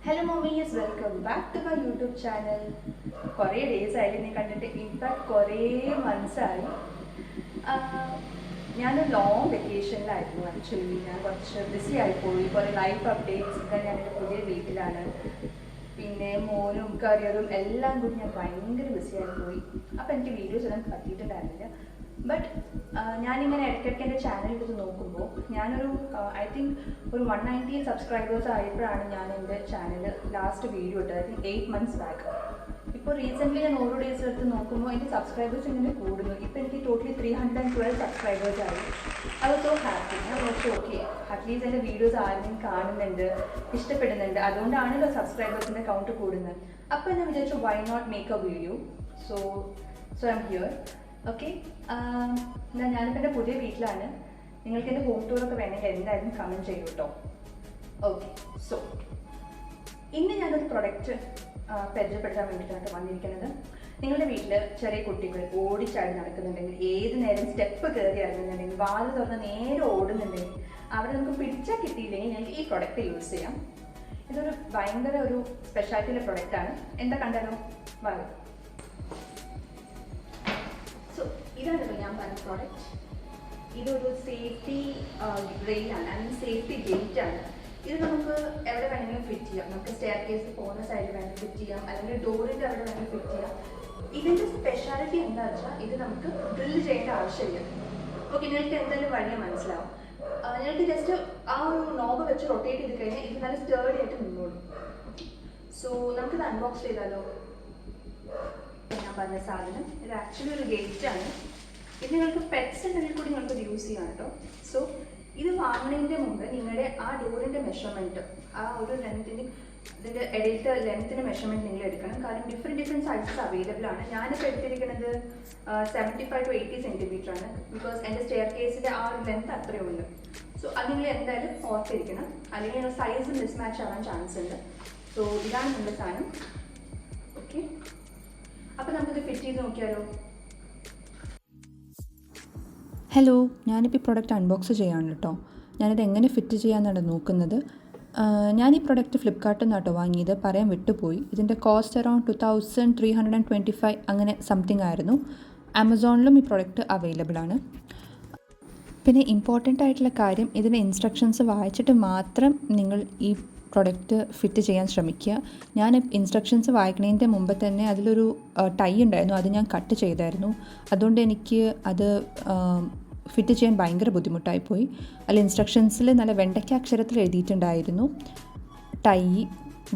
Hello mummies, welcome back to my YouTube channel. കുറേ days ആയി നീ കണ്ടിട്ട്, ഇൻഫാക്ട് കുറേ മന്ത്സായി. ഞാനൊരു ലോങ് വെക്കേഷനിലായിരുന്നു. ആക്ച്വലി ഞാൻ കുറച്ച് ബിസി ആയിപ്പോയി. കുറേ ലൈഫ് അപ്ഡേറ്റ്സ് ഒക്കെ ഞാൻ എൻ്റെ പുതിയ വീട്ടിലാണ്. പിന്നെ മോനും കരിയറും എല്ലാം കൂടി ഞാൻ ഭയങ്കര ബിസി ആയിപ്പോയി. അപ്പോൾ എനിക്ക് വീഡിയോസ് എല്ലാം പറ്റിയിട്ടുണ്ടായിരുന്നില്ല. ബട്ട് ഞാനിങ്ങനെ ഇടയ്ക്കിടയ്ക്ക് എൻ്റെ ചാനൽ എടുത്ത് നോക്കുമ്പോൾ ഞാനൊരു ഐ തിങ്ക് ഒരു 190 സബ്സ്ക്രൈബേഴ്സ് ആയപ്പോഴാണ് ഞാൻ എൻ്റെ ചാനൽ ലാസ്റ്റ് വീഡിയോ ഇട്ടത്. I think 8 months back. ഇപ്പോൾ റീസെൻ്റ്ലി ഞാൻ ഓരോ ഡേയ്സ് എടുത്ത് നോക്കുമ്പോൾ എൻ്റെ സബ്സ്ക്രൈബേഴ്സ് ഇങ്ങനെ കൂടുന്നു. ഇപ്പോൾ എനിക്ക് ടോട്ടലി 312 സബ്സ്ക്രൈബേഴ്സ് ആയി. അത് സോ ഹാപ്പി. ഞാൻ കുറച്ച് ഓക്കെ, അറ്റ്ലീസ്റ്റ് എൻ്റെ വീഡിയോസ് ആരെങ്കിലും കാണുന്നുണ്ട്, ഇഷ്ടപ്പെടുന്നുണ്ട്. അതുകൊണ്ടാണല്ലോ സബ്സ്ക്രൈബേഴ്സിൻ്റെ കൗണ്ട് കൂടുന്നത്. അപ്പോൾ ഞാൻ വിചാരിച്ചു why not make a video. So I'm here. Okay, ഞാനിപ്പോൾ എൻ്റെ പുതിയ വീട്ടിലാണ്. നിങ്ങൾക്ക് എൻ്റെ ഹോം ടൂറൊക്കെ വേണമെങ്കിൽ എന്തായാലും കമൻറ്റ് ചെയ്യൂ കേട്ടോ. ഓക്കെ, സോ ഇന്ന് ഞാനൊരു പ്രൊഡക്റ്റ് പരിചയപ്പെടുത്താൻ വേണ്ടിയിട്ടാണ് വന്നിരിക്കുന്നത്. നിങ്ങളുടെ വീട്ടിൽ ചെറിയ കുട്ടികൾ ഓടിച്ചാടി നടക്കുന്നുണ്ടെങ്കിൽ, ഏത് നേരം സ്റ്റെപ്പ് കയറി ഇറങ്ങുന്നുണ്ടെങ്കിൽ, വാല് തുറന്ന് നേരെ ഓടുന്നുണ്ടെങ്കിൽ, അവിടെ നമുക്ക് പിടിച്ചാൽ കിട്ടിയില്ലെങ്കിൽ നിങ്ങൾക്ക് ഈ പ്രൊഡക്റ്റ് യൂസ് ചെയ്യാം. ഇതൊരു ഭയങ്കര ഒരു സ്പെഷ്യാലിറ്റിയിലെ പ്രൊഡക്റ്റാണ്. എന്താ കണ്ടാലോ, വാല്. സോ ഇതാണ് ഇപ്പോൾ ഞാൻ പറഞ്ഞ പ്രോഡക്റ്റ്. ഇതൊരു സേഫ്റ്റി റെയിലാണ്, അല്ലെങ്കിൽ സേഫ്റ്റി ഗേറ്റ് ആണ്. ഇത് നമുക്ക് എവിടെ വേണമെങ്കിലും ഫിറ്റ് ചെയ്യാം. നമുക്ക് സ്റ്റെയർ കേസിൽ പോകുന്ന സൈഡിൽ വേണമെങ്കിൽ ഫിറ്റ് ചെയ്യാം, അല്ലെങ്കിൽ ഡോറിൻ്റെ അവിടെ വേണമെങ്കിൽ ഫിറ്റ് ചെയ്യാം. ഇതിൻ്റെ സ്പെഷ്യാലിറ്റി എന്താണെന്ന് വെച്ചാൽ ഇത് നമുക്ക് ഡ്രിൽ ചെയ്യേണ്ട ആവശ്യമില്ല. ഓക്കെ, നിങ്ങൾക്ക് എന്തായാലും വഴിയെ മനസ്സിലാവും. നിങ്ങൾക്ക് ജസ്റ്റ് ആ ഒരു നോബ് വെച്ച് റൊട്ടേറ്റ് ചെയ്ത് കഴിഞ്ഞാൽ ഇത് നല്ല സ്റ്റേർഡി ആയിട്ട് നിന്നോളും. സോ നമുക്കിത് അൺബോക്സ് ചെയ്താലോ. ഞാൻ പറഞ്ഞ സാധനം ഇത് ആക്ച്വലി ഒരു ഗേറ്റ് ആണ്. ഇത് നിങ്ങൾക്ക് പെറ്റ്സ് ഉണ്ടെങ്കിൽ കൂടി നിങ്ങൾക്ക് യൂസ് ചെയ്യാം കേട്ടോ. സോ ഇത് വാങ്ങുന്നതിൻ്റെ മുമ്പ് നിങ്ങളുടെ ആ ഡോറിൻ്റെ മെഷർമെൻറ്റ്, ആ ഒരു ലെങ്ത്തിൻ്റെ ഇതിൻ്റെ ഇടയിലത്തെ ലെങ്ത്തിൻ്റെ മെഷർമെൻറ്റ് നിങ്ങൾ എടുക്കണം. കാരണം ഡിഫറെൻറ്റ് സൈസസ് അവൈലബിൾ ആണ്. ഞാനിപ്പോൾ എടുത്തിരിക്കുന്നത് 75 to 80 സെൻറ്റിമീറ്റർ ആണ്. ബിക്കോസ് എൻ്റെ സ്റ്റെയർ കേസിൻ്റെ ആ ഒരു ലെങ്ത് അത്രയും ഉണ്ട്. സോ അത് നിങ്ങൾ എന്തായാലും ഓർത്തിരിക്കണം, അല്ലെങ്കിൽ സൈസ് മിസ്മാച്ച് ആവാൻ ചാൻസ് ഉണ്ട്. സോ ഇതാണ് നമ്മുടെ സാധനം. ഓക്കെ, അപ്പോൾ നമുക്കിത് ഫിറ്റ് ചെയ്ത് നോക്കിയാലോ. ഹലോ, ഞാനിപ്പോൾ ഈ പ്രൊഡക്റ്റ് അൺബോക്സ് ചെയ്യാണ് കേട്ടോ. ഞാനിത് എങ്ങനെ ഫിറ്റ് ചെയ്യാമെന്നാണ് നോക്കുന്നത്. ഞാൻ ഈ പ്രൊഡക്റ്റ് ഫ്ലിപ്കാർട്ടിൽ നിന്നാണ് കേട്ടോ വാങ്ങിയത്, പറയാൻ വിട്ടുപോയി. ഇതിൻ്റെ കോസ്റ്റ് അറൗണ്ട് 2325 അങ്ങനെ സംതിങ് ആയിരുന്നു. ആമസോണിലും ഈ പ്രൊഡക്റ്റ് അവൈലബിൾ ആണ്. പിന്നെ ഇമ്പോർട്ടൻ്റ് ആയിട്ടുള്ള കാര്യം, ഇതിൻ്റെ ഇൻസ്ട്രക്ഷൻസ് വായിച്ചിട്ട് മാത്രം നിങ്ങൾ ഈ പ്രൊഡക്റ്റ് ഫിറ്റ് ചെയ്യാൻ ശ്രമിക്കുക. ഞാൻ ഇൻസ്ട്രക്ഷൻസ് വായിക്കുന്നതിൻ്റെ മുമ്പ് തന്നെ അതിലൊരു ടൈ ഉണ്ടായിരുന്നു, അത് ഞാൻ കട്ട് ചെയ്തായിരുന്നു. അതുകൊണ്ട് എനിക്ക് അത് ഫിറ്റ് ചെയ്യാൻ ഭയങ്കര ബുദ്ധിമുട്ടായിപ്പോയി. അതിൽ ഇൻസ്ട്രക്ഷൻസിൽ നല്ല വെണ്ടയ്ക്ക അക്ഷരത്തിൽ എഴുതിയിട്ടുണ്ടായിരുന്നു ടൈ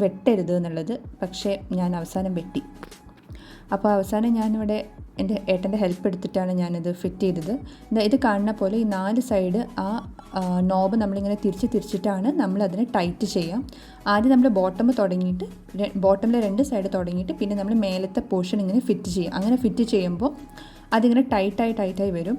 വെട്ടരുത് എന്നുള്ളത്. പക്ഷേ ഞാൻ അവസാനം വെട്ടി. അപ്പോൾ അവസാനം ഞാനിവിടെ എൻ്റെ ഏട്ടൻ്റെ ഹെൽപ്പ് എടുത്തിട്ടാണ് ഞാനിത് ഫിറ്റ് ചെയ്തത്. ഇത് കാണുന്ന പോലെ ഈ 4 സൈഡ് ആ നോബ് നമ്മളിങ്ങനെ തിരിച്ചിട്ടാണ് നമ്മളതിനെ ടൈറ്റ് ചെയ്യാം. ആദ്യം നമ്മൾ ബോട്ടമിലെ 2 സൈഡ് തുടങ്ങിയിട്ട് പിന്നെ നമ്മൾ മേലത്തെ പോർഷൻ ഇങ്ങനെ ഫിറ്റ് ചെയ്യാം. അങ്ങനെ ഫിറ്റ് ചെയ്യുമ്പോൾ അതിങ്ങനെ ടൈറ്റായി വരും.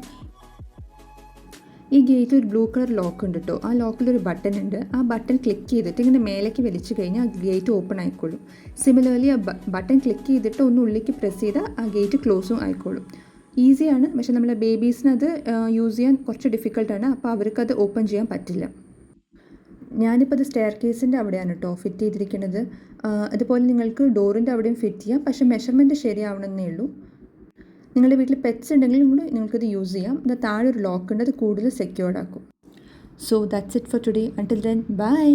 ഈ ഗേറ്റിൽ ഒരു ബ്ലൂ കളർ ലോക്ക് ഉണ്ട് കേട്ടോ. ആ ലോക്കിലൊരു ബട്ടൺ ഉണ്ട്. ആ ബട്ടൺ ക്ലിക്ക് ചെയ്തിട്ട് ഇങ്ങനെ മേലേക്ക് വലിച്ചു കഴിഞ്ഞാൽ ആ ഗേറ്റ് ഓപ്പൺ ആയിക്കോളും. സിമിലർലി ആ ബട്ടൺ ക്ലിക്ക് ചെയ്തിട്ട് ഒന്ന് ഉള്ളിലേക്ക് പ്രസ് ചെയ്താൽ ആ ഗേറ്റ് ക്ലോസും ആയിക്കോളും. ഈസിയാണ്, പക്ഷേ നമ്മളെ ബേബീസിന് അത് യൂസ് ചെയ്യാൻ കുറച്ച് ഡിഫിക്കൽട്ടാണ്. അപ്പോൾ അവർക്കത് ഓപ്പൺ ചെയ്യാൻ പറ്റില്ല. ഞാനിപ്പോൾ അത് സ്റ്റെയർ കേസിൻ്റെ അവിടെയാണ് കേട്ടോ ഫിറ്റ് ചെയ്തിരിക്കുന്നത്. അതുപോലെ നിങ്ങൾക്ക് ഡോറിൻ്റെ അവിടെയും ഫിറ്റ് ചെയ്യാം, പക്ഷേ മെഷർമെൻറ്റ് ശരിയാവണമെന്നേ ഉള്ളൂ. നിങ്ങളുടെ വീട്ടിൽ പെറ്റ്സ് ഉണ്ടെങ്കിലും കൂടി നിങ്ങൾക്കത് യൂസ് ചെയ്യാം. ഇത് താഴെ ഒരു ലോക്ക് ഉണ്ട്, അത് കൂടുതൽ സെക്യൂർഡ് ആക്കും. So that's it for today. Until then bye.